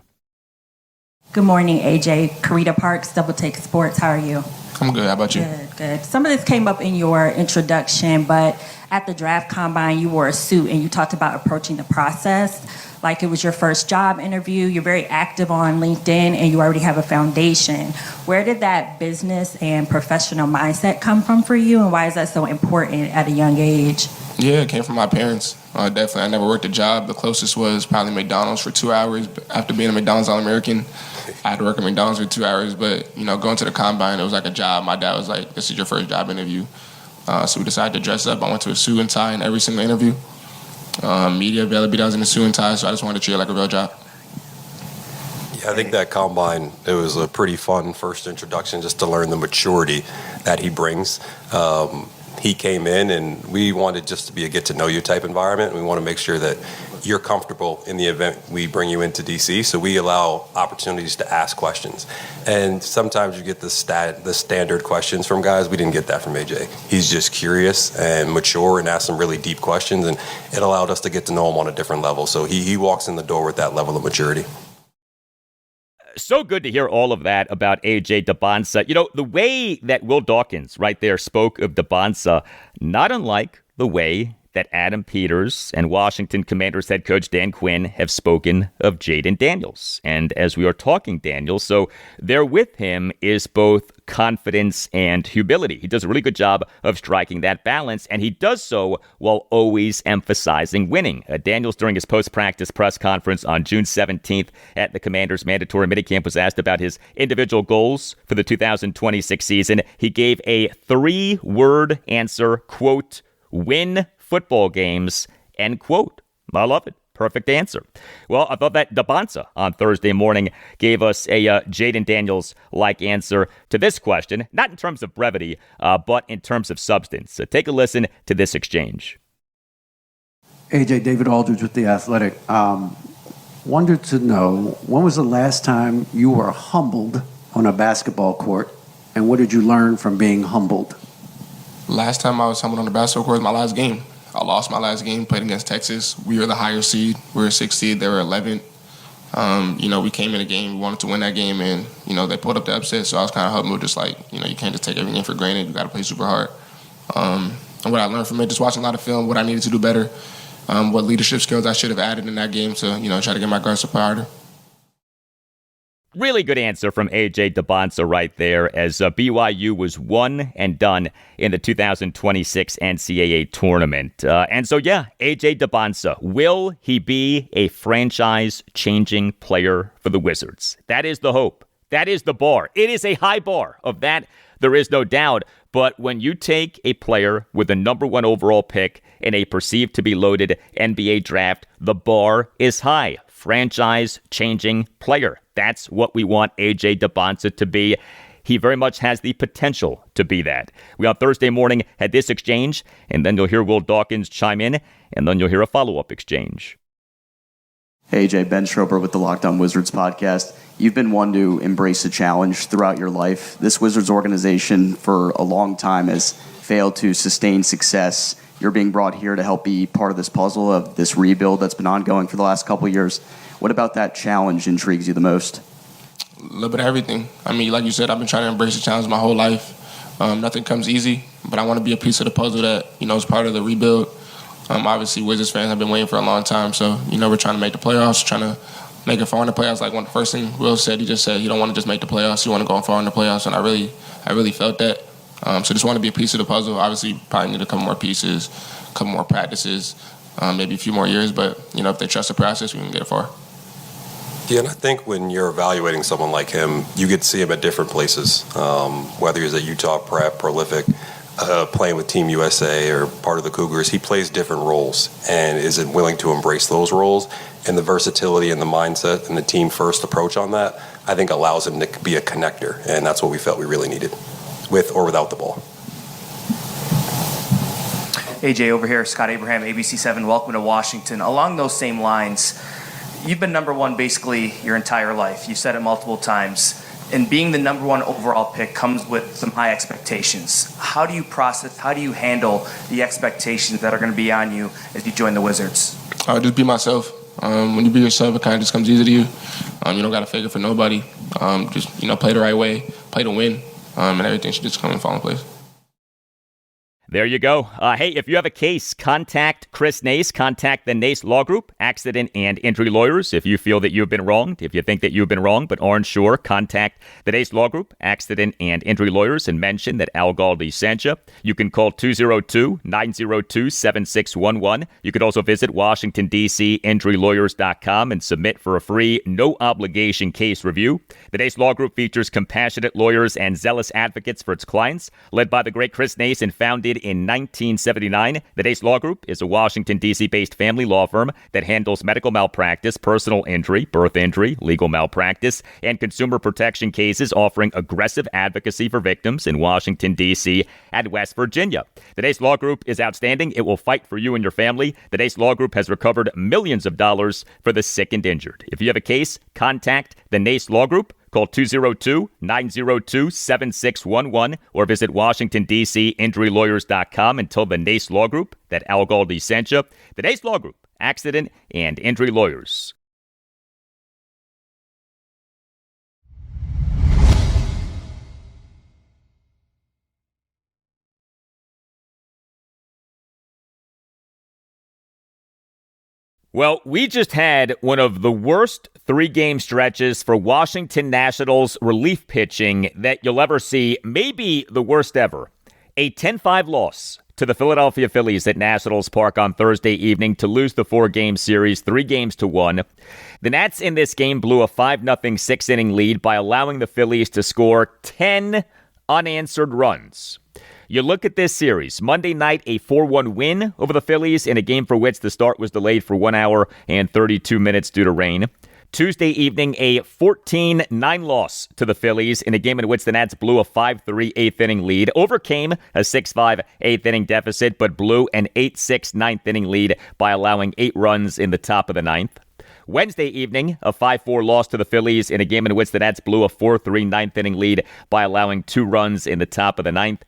Good morning, AJ. Karita Parks, Double Take Sports. How are you? I'm good. How about you? Good. Some of this came up in your introduction, but at the draft combine, you wore a suit and you talked about approaching the process like it was your first job interview. You're very active on LinkedIn and you already have a foundation. Where did that business and professional mindset come from for you, and why is that so important at a young age? Yeah, it came from my parents. Definitely. I never worked a job. The closest was probably McDonald's for 2 hours. After being a McDonald's All-American, I had to work at McDonald's for 2 hours. But, you know, going to the combine, it was like a job. My dad was like, this is your first job interview. So we decided to dress up. I went to a suit and tie in every single interview. Media availability, I was in a suit and tie, so I just wanted to treat it like a real job. Yeah, I think that combine, it was a pretty fun first introduction just to learn the maturity that he brings. he came in, and we wanted just to be a get-to-know-you type environment. We want to make sure that you're comfortable in the event we bring you into DC, so we allow opportunities to ask questions. And sometimes you get the standard questions from guys. We didn't get that from AJ. He's just curious and mature and asks some really deep questions, and it allowed us to get to know him on a different level. So he walks in the door with that level of maturity. So good to hear all of that about AJ Dybantsa. You know, the way that Will Dawkins right there spoke of Dybantsa, not unlike the way that Adam Peters and Washington Commanders head coach Dan Quinn have spoken of Jayden Daniels. And as we are talking Daniels, so there with him is both confidence and humility. He does a really good job of striking that balance, and he does so while always emphasizing winning. Daniels, during his post-practice press conference on June 17th at the Commanders' mandatory minicamp, was asked about his individual goals for the 2026 season. He gave a 3-word answer, quote, win football games, end quote. I love it. Perfect answer. Well, I thought that Dybantsa on Thursday morning gave us a Jayden Daniels-like answer to this question, not in terms of brevity, but in terms of substance. So take a listen to this exchange. AJ, David Aldridge with The Athletic. Wanted to know, when was the last time you were humbled on a basketball court, and what did you learn from being humbled? Last time I was humbled on the basketball court was my last game. I lost my last game, played against Texas. We were the higher seed. We were 6th seed. They were 11th. We came in the game. We wanted to win that game, and, they pulled up the upset. So I was kind of humbled, just like, you can't just take everything for granted. You got to play super hard. And what I learned from it, just watching a lot of film, what I needed to do better, what leadership skills I should have added in that game to, try to get my guards up harder. Really good answer from AJ Dybantsa right there, as BYU was one and done in the 2026 NCAA tournament. AJ Dybantsa, will he be a franchise-changing player for the Wizards? That is the hope. That is the bar. It is a high bar. Of that, there is no doubt. But when you take a player with the number 1 overall pick in a perceived to be loaded NBA draft, the bar is high. Franchise-changing player. That's what we want AJ Dybantsa to be. He very much has the potential to be that. We on Thursday morning had this exchange, and then you'll hear Will Dawkins chime in, and then you'll hear a follow-up exchange. Hey, AJ, Ben Schrober with the Locked On Wizards podcast. You've been one to embrace a challenge throughout your life. This Wizards organization for a long time has failed to sustain success. You're being brought here to help be part of this puzzle of this rebuild that's been ongoing for the last couple of years. What about that challenge intrigues you the most? A little bit of everything. I mean, like you said, I've been trying to embrace the challenge my whole life. Nothing comes easy, but I want to be a piece of the puzzle that, is part of the rebuild. Obviously, Wizards fans have been waiting for a long time, so, we're trying to make the playoffs, trying to make it far in the playoffs. Like the first thing Will said, he just said he don't want to just make the playoffs, he want to go far in the playoffs, and I really felt that. So just want to be a piece of the puzzle. Obviously, probably need a couple more pieces, a couple more practices, maybe a few more years, but, if they trust the process, we can get it far. Yeah, and I think when you're evaluating someone like him, you get to see him at different places, whether he's at Utah Prep, prolific, playing with Team USA or part of the Cougars. He plays different roles and is willing to embrace those roles, and the versatility and the mindset and the team-first approach on that, I think allows him to be a connector, and that's what we felt we really needed, with or without the ball. AJ over here, Scott Abraham, ABC7, welcome to Washington. Along those same lines, you've been number 1 basically your entire life. You've said it multiple times. And being the number 1 overall pick comes with some high expectations. How do you handle the expectations that are going to be on you as you join the Wizards? Just be myself. When you be yourself, it kind of just comes easy to you. You don't got to fake it for nobody. Just, play the right way, play to win, and everything should just come and fall in place. There you go. Hey, if you have a case, contact Chris Nace. Contact the Nace Law Group, accident and injury lawyers. If you feel that you've been wronged, if you think that you've been wronged but aren't sure, contact the Nace Law Group, accident and injury lawyers, and mention that Al Galdi sent you. You can call 202-902-7611. You could also visit Washington, D.C., injurylawyers.com and submit for a free, no-obligation case review. The Nace Law Group features compassionate lawyers and zealous advocates for its clients, led by the great Chris Nace and founded founded in 1979, the Nace Law Group is a Washington, D.C.-based family law firm that handles medical malpractice, personal injury, birth injury, legal malpractice, and consumer protection cases, offering aggressive advocacy for victims in Washington, D.C. and West Virginia. The Nace Law Group is outstanding. It will fight for you and your family. The Nace Law Group has recovered millions of dollars for the sick and injured. If you have a case, contact the Nace Law Group. Call 202-902-7611 or visit WashingtonDCInjuryLawyers.com and tell the Nace Law Group that Al Galdi sent you. The Nace Law Group, Accident and Injury Lawyers. Well, we just had one of the worst three-game stretches for Washington Nationals relief pitching that you'll ever see, maybe the worst ever. A 10-5 loss to the Philadelphia Phillies at Nationals Park on Thursday evening to lose the four-game series 3-1. The Nats in this game blew a 5-0 six-inning lead by allowing the Phillies to score 10 unanswered runs. You look at this series. Monday night, a 4-1 win over the Phillies in a game for which the start was delayed for 1 hour and 32 minutes due to rain. Tuesday evening, a 14-9 loss to the Phillies in a game in which the Nats blew a 5-3 eighth-inning lead, overcame a 6-5 eighth-inning deficit, but blew an 8-6 ninth-inning lead by allowing 8 runs in the top of the ninth. Wednesday evening, a 5-4 loss to the Phillies in a game in which the Nats blew a 4-3 ninth-inning lead by allowing 2 runs in the top of the ninth.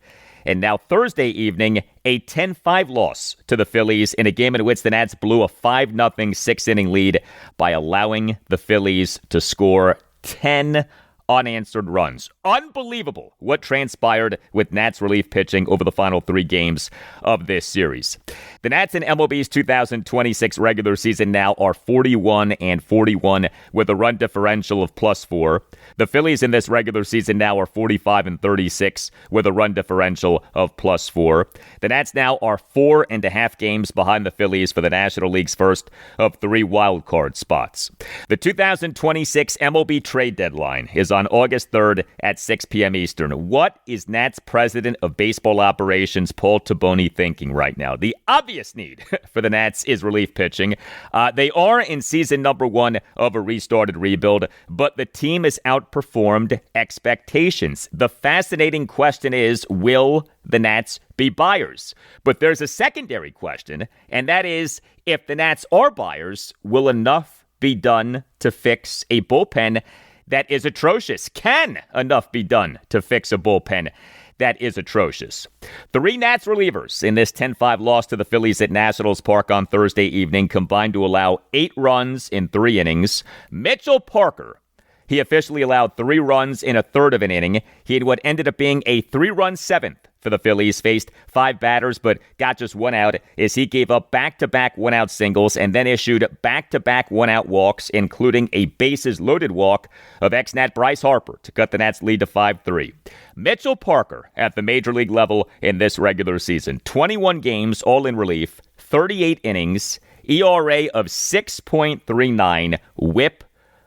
And now Thursday evening, a 10-5 loss to the Phillies in a game in which the Nats blew a 5-0 six-inning lead by allowing the Phillies to score 10 unanswered runs. Unbelievable what transpired with Nats relief pitching over the final 3 games of this series. The Nats in MLB's 2026 regular season now are 41-41 with a run differential of +4. The Phillies in this regular season now are 45-36 with a run differential of +4. The Nats now are 4.5 games behind the Phillies for the National League's first of 3 wild card spots. The 2026 MLB trade deadline is on August 3rd at 6 p.m. Eastern. What is Nats president of baseball operations Paul Taboni thinking right now? The obvious need for the Nats is relief pitching. They are in season number 1 of a restarted rebuild, but the team has outperformed expectations. The fascinating question is, will the Nats be buyers? But there's a secondary question, and that is, if the Nats are buyers, will enough be done to fix a bullpen that is atrocious? Can enough be done to fix a bullpen that is atrocious? 3 Nats relievers in this 10-5 loss to the Phillies at Nationals Park on Thursday evening combined to allow 8 runs in 3 innings. Mitchell Parker, he officially allowed 3 runs in a third of an inning. He had what ended up being a 3-run 7th for the Phillies, faced 5 batters, but got just 1 out as he gave up back-to-back 1-out singles and then issued back-to-back 1-out walks, including a bases-loaded walk of ex-Nat Bryce Harper to cut the Nats' lead to 5-3. Mitchell Parker at the major league level in this regular season. 21 games, all in relief, 38 innings, ERA of 6.39, WHIP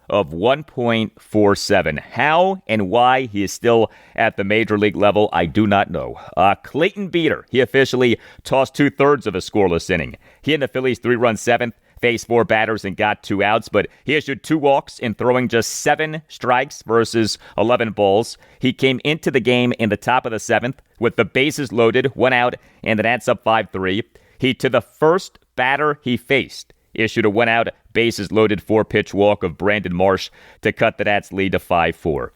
of 1.47. How and why he is still at the major league level, I do not know. Clayton Beeter, he officially tossed 2/3 of a scoreless inning. He and the Phillies' 3-run 7th faced 4 batters and got 2 outs, but he issued 2 walks in throwing just 7 strikes versus 11 balls. He came into the game in the top of the 7th with the bases loaded, 1 out, and the Nats up 5-3. He, to the first batter he faced, issued a 1-out, bases-loaded 4-pitch walk of Brandon Marsh to cut the Nats' lead to 5-4.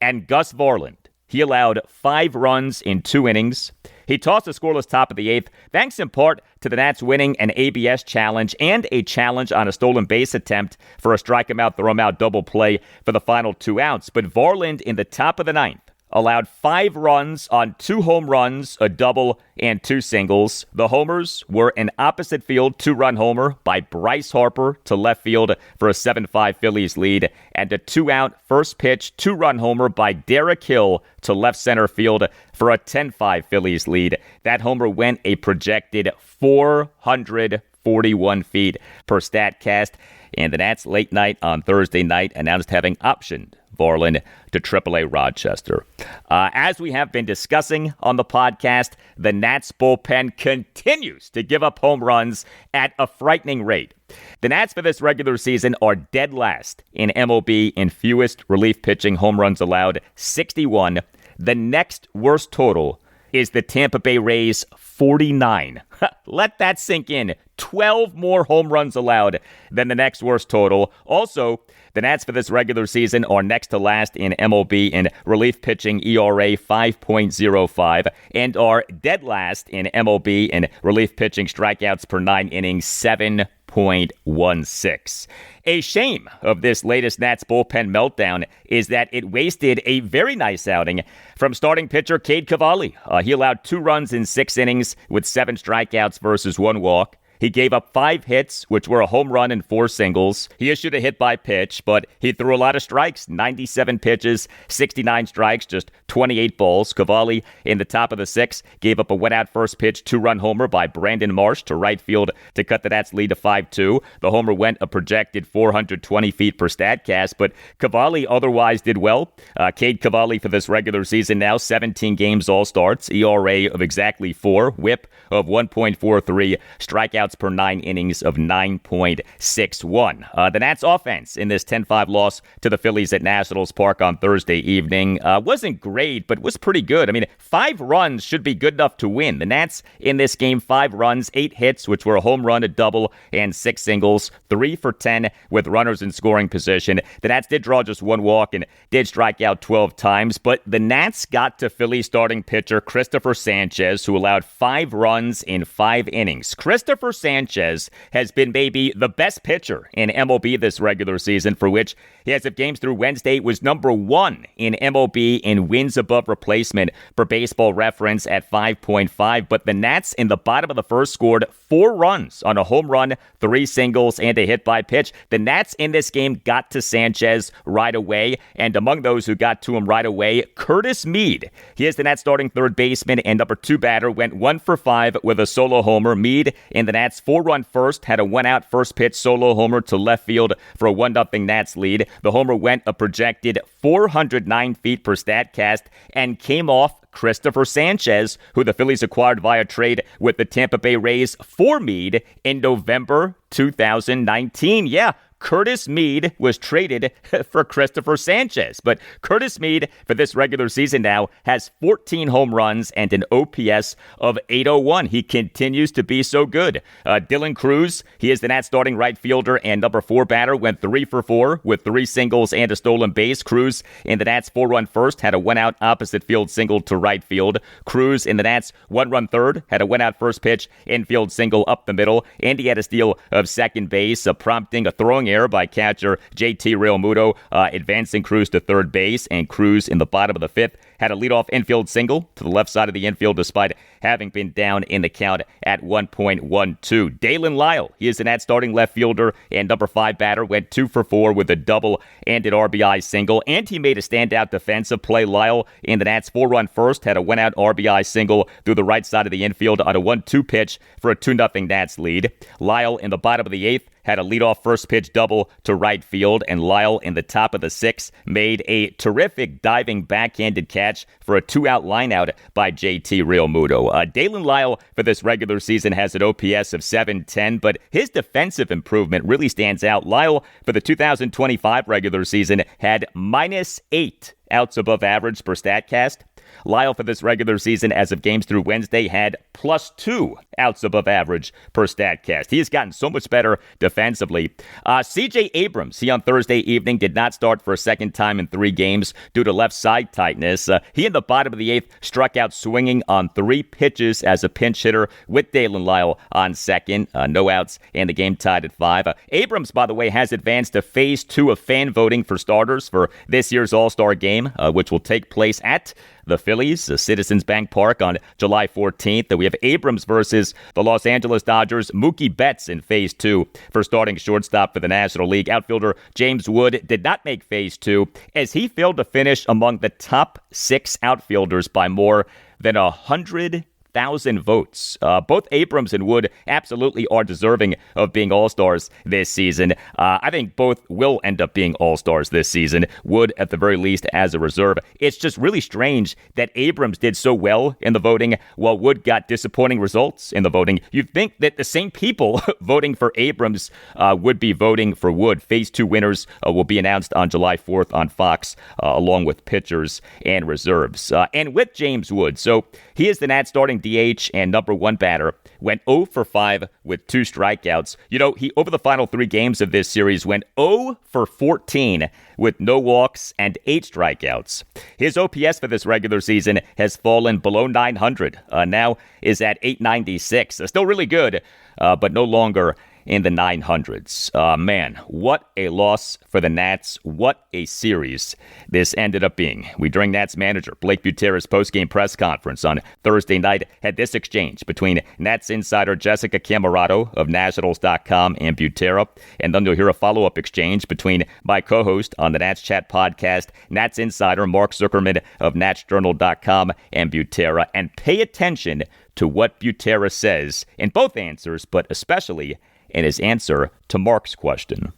And Gus Varland, he allowed 5 runs in 2 innings. He tossed a scoreless top of the 8th, thanks in part to the Nats winning an ABS challenge and a challenge on a stolen base attempt for a strike-him-out, throw-him-out double play for the final 2 outs. But Varland, in the top of the 9th, allowed 5 runs on 2 home runs, a double, and 2 singles. The homers were an opposite field 2-run homer by Bryce Harper to left field for a 7-5 Phillies lead, and a 2-out first pitch 2-run homer by Derek Hill to left center field for a 10-5 Phillies lead. That homer went a projected 441 feet per StatCast. And the Nats late night on Thursday night announced having optioned Varlin to AAA Rochester. As we have been discussing on the podcast, the Nats bullpen continues to give up home runs at a frightening rate. The Nats for this regular season are dead last in MLB in fewest relief pitching home runs allowed, 61. The next worst total is the Tampa Bay Rays, 49. Let that sink in. 12 more home runs allowed than the next worst total. Also, the Nats for this regular season are next to last in MLB in relief pitching ERA 5.05 and are dead last in MLB in relief pitching strikeouts per 9 innings 7.16. A shame of this latest Nats bullpen meltdown is that it wasted a very nice outing from starting pitcher Cade Cavalli. He allowed 2 runs in 6 innings with 7 strikeouts versus 1 walk. He gave up 5 hits, which were a home run and 4 singles. He issued a hit by pitch, but he threw a lot of strikes, 97 pitches, 69 strikes, just 28 balls. Cavalli in the top of the 6th gave up a wet-out first pitch 2-run homer by Brandon Marsh to right field to cut the Nats lead to 5-2. The homer went a projected 420 feet per Statcast, but Cavalli otherwise did well. Cade Cavalli for this regular season now, 17 games all starts, ERA of exactly 4, whip of 1.43, strikeouts per 9 innings of 9.61. The Nats offense in this 10-5 loss to the Phillies at Nationals Park on Thursday evening wasn't great, but was pretty good. I mean, 5 runs should be good enough to win. The Nats in this game, 5 runs, 8 hits, which were a home run, a double, and 6 singles, 3 for 10 with runners in scoring position. The Nats did draw just 1 walk and did strike out 12 times, but the Nats got to Philly starting pitcher Christopher Sanchez, who allowed 5 runs in 5 innings. Christopher Sanchez has been maybe the best pitcher in MLB this regular season, for which he, as of games through Wednesday, was number 1 in MLB in wins above replacement per Baseball Reference at 5.5. But the Nats in the bottom of the first scored 4 runs on a home run, 3 singles, and a hit by pitch. The Nats in this game got to Sanchez right away, and among those who got to him right away, Curtis Mead. He is the Nats starting third baseman and number 2 batter, went 1 for 5 with a solo homer. Mead in the Nats 4-run first had a 1-out first pitch solo homer to left field for a 1-0 Nats lead. The homer went a projected 409 feet per Statcast and came off Christopher Sanchez, who the Phillies acquired via trade with the Tampa Bay Rays for Mead in November 2019. Yeah, Curtis Mead was traded for Christopher Sanchez. But Curtis Mead, for this regular season now, has 14 home runs and an OPS of 801. He continues to be so good. Dylan Cruz, he is the Nats starting right fielder and number 4 batter, went 3 for 4 with 3 singles and a stolen base. Cruz in the Nats 4-run first had a 1-out opposite field single to right field. Cruz in the Nats 1-run third had a 1-out first pitch infield single up the middle, and he had a steal of second base, prompting a throwing error by catcher JT Realmuto, advancing Cruz to third base, and Cruz in the bottom of the 5th had a leadoff infield single to the left side of the infield despite having been down in the count at 1.12. Dalen Lyle, he is the Nats starting left fielder and number 5 batter, went 2 for 4 with a double and an RBI single, and he made a standout defensive play. Lyle in the Nats 4-run first had a 1-out RBI single through the right side of the infield on a 1-2 pitch for a 2-0 Nats lead. Lyle in the bottom of the 8th had a leadoff first pitch double to right field, and Lyle in the top of the 6th made a terrific diving backhanded catch for a 2-out lineout by JT Realmuto. Dalen Lyle for this regular season has an OPS of 710, but his defensive improvement really stands out. Lyle for the 2025 regular season had -8 outs above average per Statcast. Lyle for this regular season, as of games through Wednesday, had +2 outs above average per Statcast. He has gotten so much better defensively. CJ Abrams, he on Thursday evening did not start for a second time in 3 games due to left side tightness. He in the bottom of the 8th struck out swinging on 3 pitches as a pinch hitter with Dalen Lyle on second. No outs, and the game tied at 5. Abrams, by the way, has advanced to Phase 2 of fan voting for starters for this year's All-Star Game, which will take place at the Phillies, Citizens Bank Park on July 14th. We have Abrams versus the Los Angeles Dodgers. Mookie Betts in Phase 2 for starting shortstop for the National League. Outfielder James Wood did not make Phase 2 as he failed to finish among the top 6 outfielders by more than 100 8,000 votes. Both Abrams and Wood absolutely are deserving of being All-Stars this season. I think both will end up being All-Stars this season. Wood, at the very least, as a reserve. It's just really strange that Abrams did so well in the voting while Wood got disappointing results in the voting. You'd think that the same people voting for Abrams would be voting for Wood. Phase 2 winners will be announced on July 4th on Fox, along with pitchers and reserves. And with James Wood, so he is the Nats starting DH and number one batter, went 0 for 5 with 2 strikeouts. You know, he, over the final 3 games of this series, went 0 for 14 with no walks and 8 strikeouts. His OPS for this regular season has fallen below 900, now is at 896. Still really good, but no longer in the 900s. Man, what a loss for the Nats. What a series this ended up being. We, during Nats manager Blake Butera's postgame press conference on Thursday night, had this exchange between Nats insider Jessica Camerato of Nationals.com and Butera. And then you'll hear a follow-up exchange between my co-host on the Nats Chat podcast, Nats insider Mark Zuckerman of NatsJournal.com and Butera. And pay attention to what Butera says in both answers, but especially in his answer to Mark's question.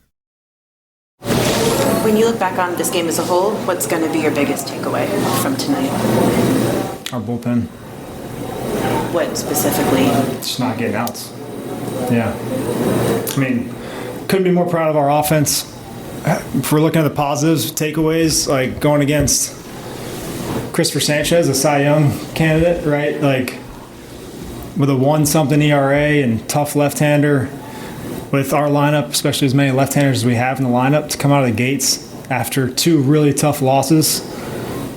When you look back on this game as a whole, what's going to be your biggest takeaway from tonight? Our bullpen. What specifically? Just not getting outs. Yeah. I mean, couldn't be more proud of our offense. If we're looking at the positives, takeaways, like going against Christopher Sanchez, a Cy Young candidate, right? Like with a 1-something ERA and tough left-hander. With our lineup, especially as many left-handers as we have in the lineup, to come out of the gates after 2 really tough losses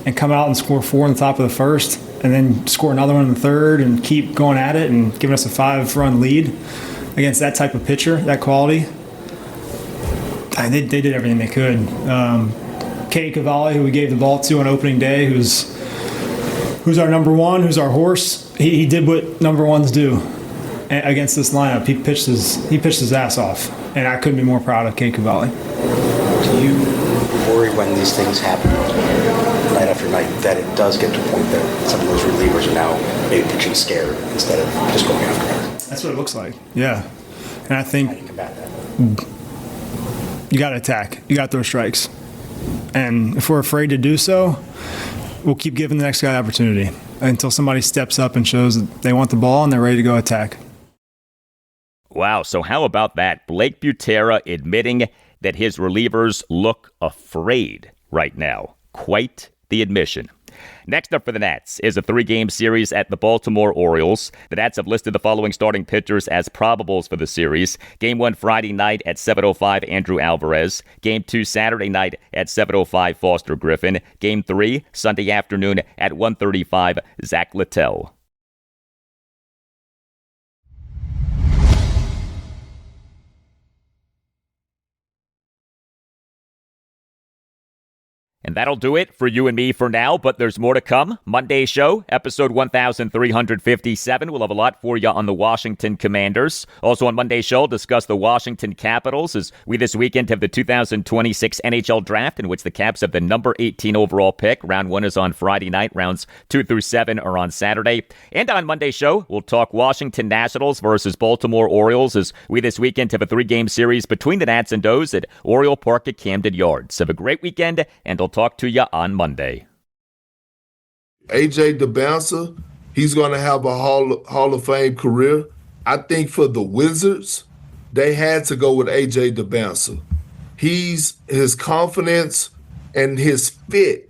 and come out and score 4 in the top of the first and then score another one in the third and keep going at it and giving us a 5-run lead against that type of pitcher, that quality. They did everything they could. Kay Cavalli, who we gave the ball to on opening day, who's our number one, who's our horse, he did what number ones do. Against this lineup, he pitched his ass off, and I couldn't be more proud of Kay Cavalli. Do you worry when these things happen night after night that it does get to a point that some of those relievers are now maybe pitching scared instead of just going after it? That's what it looks like. Yeah, and I think how do you combat that? You got to attack. You got to throw strikes, and if we're afraid to do so, we'll keep giving the next guy opportunity until somebody steps up and shows that they want the ball and they're ready to go attack. Wow, so how about that? Blake Butera admitting that his relievers look afraid right now. Quite the admission. Next up for the Nats is a 3-game series at the Baltimore Orioles. The Nats have listed the following starting pitchers as probables for the series. Game 1 Friday night at 7:05, Andrew Alvarez. Game 2 Saturday night at 7:05, Foster Griffin. Game 3 Sunday afternoon at 1:35, Zach Littell. And that'll do it for you and me for now, but there's more to come. Monday's show, episode 1357. We'll have a lot for you on the Washington Commanders. Also on Monday's show, discuss the Washington Capitals as we this weekend have the 2026 NHL Draft, in which the Caps have the number 18 overall pick. Round 1 is on Friday night. Rounds 2 through 7 are on Saturday. And on Monday's show, we'll talk Washington Nationals versus Baltimore Orioles as we this weekend have a 3-game series between the Nats and Does at Oriole Park at Camden Yards. Have a great weekend, and I'll talk to you on Monday. AJ Dybantsa, he's going to have a Hall of Fame career. I think for the Wizards, they had to go with AJ Dybantsa. His confidence and his fit.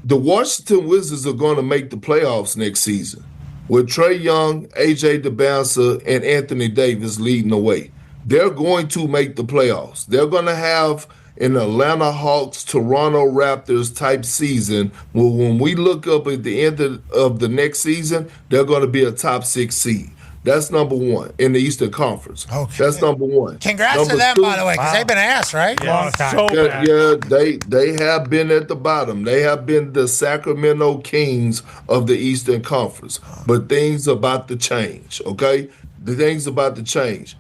The Washington Wizards are going to make the playoffs next season with Trae Young, AJ Dybantsa, and Anthony Davis leading the way. They're going to make the playoffs. They're going to have an Atlanta Hawks, Toronto Raptors type season. Well, when we look up at the end of the next season, they're going to be a top 6 seed. That's number 1 in the Eastern Conference. Okay. That's number 1. Congrats number to them, 2, by the way, because they've been ass, right? Yeah, long time. They have been at the bottom. They have been the Sacramento Kings of the Eastern Conference. But things about to change, okay? The things about to change.